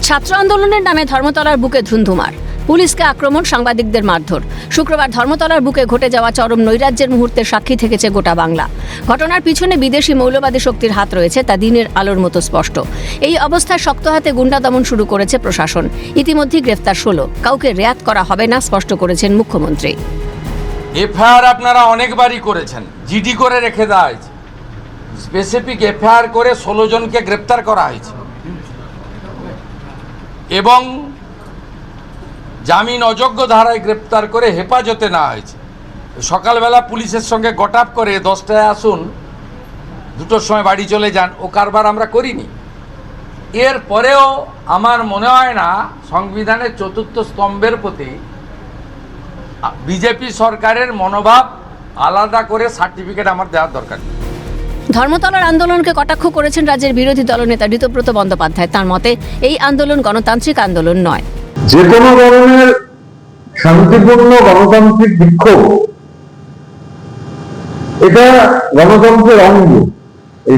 ছাত্র আন্দোলনের নামে ধর্মতলার বুকে ধুন্ধুমার, পুলিশকে আক্রমণ, সাংবাদিকদের মারধর। শুক্রবার ধর্মতলার বুকে ঘটে যাওয়া চরম নৈরাজ্যের মুহূর্তের সাক্ষী থেকেছে গোটা বাংলা। ঘটনার পিছনে বিদেশি মৌলবাদী শক্তির হাত রয়েছে, তা দিনের আলোর মতো স্পষ্ট। এই অবস্থায় শক্ত হাতে গুন্ডা দমন শুরু করেছে প্রশাসন। ইতিমধ্যেই গ্রেফতার 16, কাউকে রেয়াত করা হবে না, স্পষ্ট করেছেন মুখ্যমন্ত্রী। এফআইআর আপনারা অনেকবারই করেছেন, জিডি করে রেখে দেওয়া হয়েছে। স্পেসিফিক এফআইআর করে 16 জনকে গ্রেপ্তার করা হয়েছে এবং জামিন অযোগ্য ধারায় গ্রেপ্তার করে হেফাজতে নেওয়া হয়েছে। সকালবেলা পুলিশের সঙ্গে গট আপ করে 10টায় আসুন, 2টোর সময় বাড়ি চলে যান, ও কারবার আমরা করিনি। এর পরেও আমার মনে হয় না সংবিধানের 4র্থ স্তম্ভের প্রতি বিজেপি সরকারের মনোভাব আলাদা করে সার্টিফিকেট আমার দেওয়ার দরকার। ধর্মতলার আন্দোলনকে কটাক্ষ করেছেন রাজ্যের বিরোধী দলনেতা ঋতব্রত বন্দ্যোপাধ্যায়। তার মতে এই আন্দোলন গণতান্ত্রিক আন্দোলন নয়। যে কোনো ধরনের শান্তিপূর্ণ গণতান্ত্রিক বিক্ষোভ এটা গণতন্ত্রের অঙ্গ। এই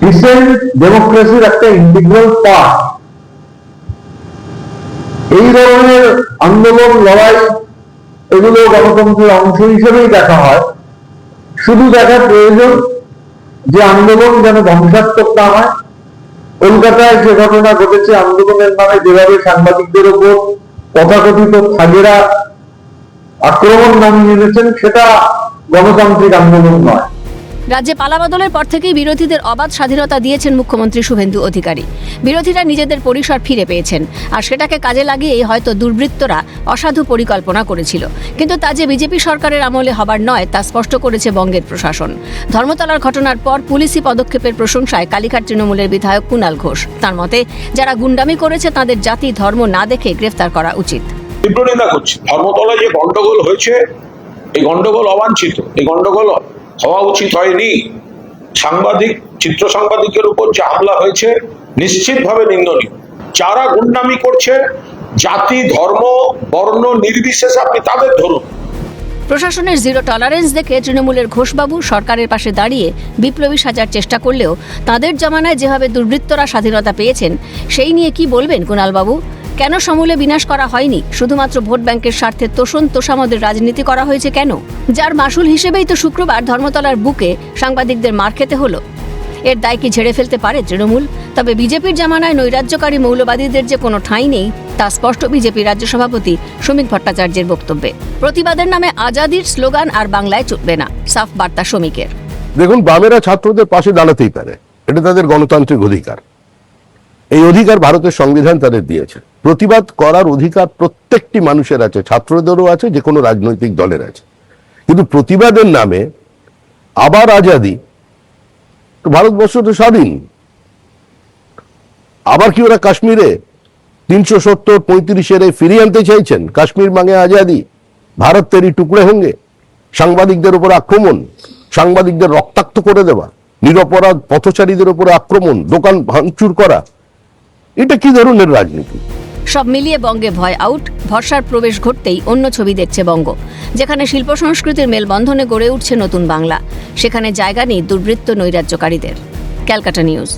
ডিসেন্ট ডেমোক্রেসির একটা ইন্টিগ্রাল পার্ট। এই ধরনের আন্দোলন, লড়াই এগুলো গণতন্ত্রের অংশ হিসেবেই দেখা হয়। শুধু দেখার প্রয়োজন যে আন্দোলন যেন ধ্বংসাত্মক না হয়। কলকাতায় যে ঘটনা ঘটেছে, আন্দোলনের নামে যেভাবে সাংবাদিকদের ওপর তথাকথিত থাগেরা আক্রমণ নামিয়ে এনেছেন, সেটা গণতান্ত্রিক আন্দোলন নয়। রাজ্যে পালাবদলের পর থেকেই বিরোধীদের অবাধ স্বাধীনতা দিয়েছেন মুখ্যমন্ত্রী শুভেন্দু অধিকারী। বিরোধীরা নিজেদের পরিসর ফিরে পেয়েছেন, আর সেটাকে কাজে লাগিয়েই হয়তো দুর্বৃত্তরা অসাধু পরিকল্পনা করেছিল। কিন্তু তা যে বিজেপি সরকারের আমলে হবার নয়, তা স্পষ্ট করেছে বঙ্গের প্রশাসন। ধর্মতলার ঘটনার পর পুলিশি পদক্ষেপের প্রশংসায় কালীঘাট তৃণমূলের বিধায়ক কুণাল ঘোষ। তার মতে, যারা গুন্ডামি করেছে তাদের জাতি ধর্ম না দেখে গ্রেফতার করা উচিত। ধর্মতলায় যে গন্ডগোল হয়েছে, এই গন্ডগোল অবাঞ্ছিত, এই গন্ডগোল হওয়া উচিত হয়নি। চিত্র সাংবাদিকের উপর যে হামলা হয়েছে নিশ্চিতভাবে নিন্দনীয়। যারা গুন্ডামি করছে, জাতি ধর্ম বর্ণ নির্বিশেষে আপনি তাদের ধরুন। প্রশাসনের জিরো টলারেন্স দেখে তৃণমূলের ঘোষবাবু সরকারের পাশে দাঁড়িয়ে বিপ্লবী সাজার চেষ্টা করলেও তাদের জমানায় যেভাবে দুর্বৃত্তরা স্বাধীনতা পেয়েছেন, সেই নিয়ে কি বলবেন কুণালবাবু? কেন সমূলে বিনাশ করা হয়নি? শুধুমাত্র ভোট ব্যাংকের স্বার্থে তোষণ তোষামদের রাজনীতি করা হয়েছে কেন? যার মাসুল হিসেবেই তো শুক্রবার ধর্মতলার বুকে সাংবাদিকদের মার খেতে হলো। এর দায় কি ঝেড়ে ফেলতে পারে তৃণমূল? তবে বিজেপির জামানায় নৈরাজ্যকারী মৌলবাদীদের যে কোনো ঠাঁই নেই, তা স্পষ্ট বিজেপি রাজ্য সভাপতি শ্রমিক ভট্টাচার্যের বক্তব্যে। প্রতিবাদের নামে আজাদির স্লোগান আর বাংলায় চলবে না, সাফ বার্তা শ্রমিকের। দেখুন, বামেরা ছাত্রদের পাশে দাঁড়াতেই পারে, এটা তাদের গণতান্ত্রিক অধিকার। এই অধিকার ভারতের সংবিধান তাদের দিয়েছে। প্রতিবাদ করার অধিকার প্রত্যেকটি মানুষের আছে, ছাত্রদেরও আছে, যে কোনো রাজনৈতিক দলের আছে। কিন্তু প্রতিবাদের নামে আবার আজাদি, ভারতবর্ষ তো স্বাধীন, আবার কি ওরা কাশ্মীরে 370-35 ফিরিয়ে আনতে চাইছেন? কাশ্মীর মাঙ্গে আজাদি, ভারত তেরি টুকরে হোঙ্গে। সাংবাদিকদের উপর আক্রমণ, সাংবাদিকদের রক্তাক্ত করে দেওয়া, নিরপরাধ পথচারীদের উপর আক্রমণ, দোকান ভাঙচুর করা, এটা কি ধরনের রাজনীতি? সব মিলিয়ে বঙ্গে ভয় আউট। ভরসার প্রবেশ ঘটতেই অন্য ছবি দেখছে বঙ্গ, যেখানে শিল্প সংস্কৃতির মেলবন্ধনে গড়ে উঠছে নতুন বাংলা। সেখানে জায়গা নেই দুর্বৃত্ত নৈরাজ্যকারীদের। ক্যালকাটা নিউজ।